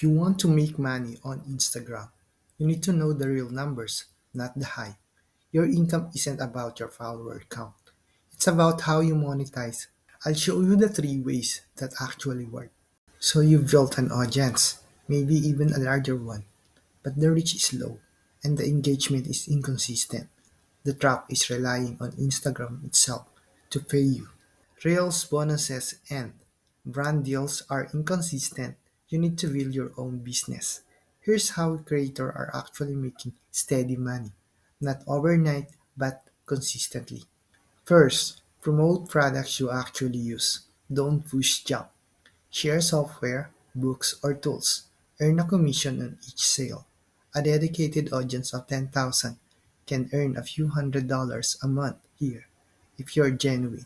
If you want to make money on Instagram, you need to know the real numbers, not the hype. Your income isn't about your follower count. It's about how you monetize. I'll show you the three ways that actually work. So you've built an audience, maybe even a larger one, but the reach is low and the engagement is inconsistent. The trap is relying on Instagram itself to pay you. Reels, bonuses, and brand deals are inconsistent. You need to build your own business. Here's how creators are actually making steady money. Not overnight, but consistently. First, promote products you actually use. Don't push junk. Share software, books, or tools. Earn a commission on each sale. A dedicated audience of 10,000 can earn a few $100s a month here if you're genuine.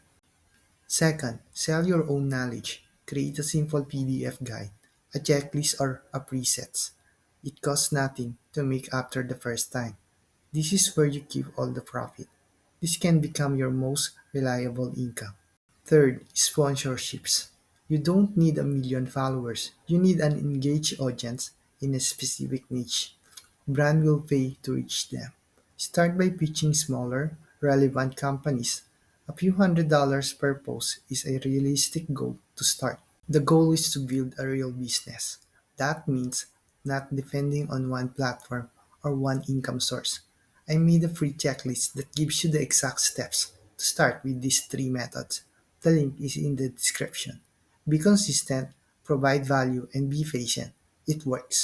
Second, sell your own knowledge. Create a simple PDF guide, a checklist, or a presets. It costs nothing to make after the first time. This is where you keep all the profit. This can become your most reliable income. Third, sponsorships. You don't need a million followers. You need an engaged audience in a specific niche. Brand will pay to reach them. Start by pitching smaller, relevant companies. A few $100s per post is a realistic goal to start. The goal is to build a real business. That means not depending on one platform or one income source. I made a free checklist that gives you the exact steps to start with these three methods. The link is in the description. Be consistent, provide value, and be patient. It works.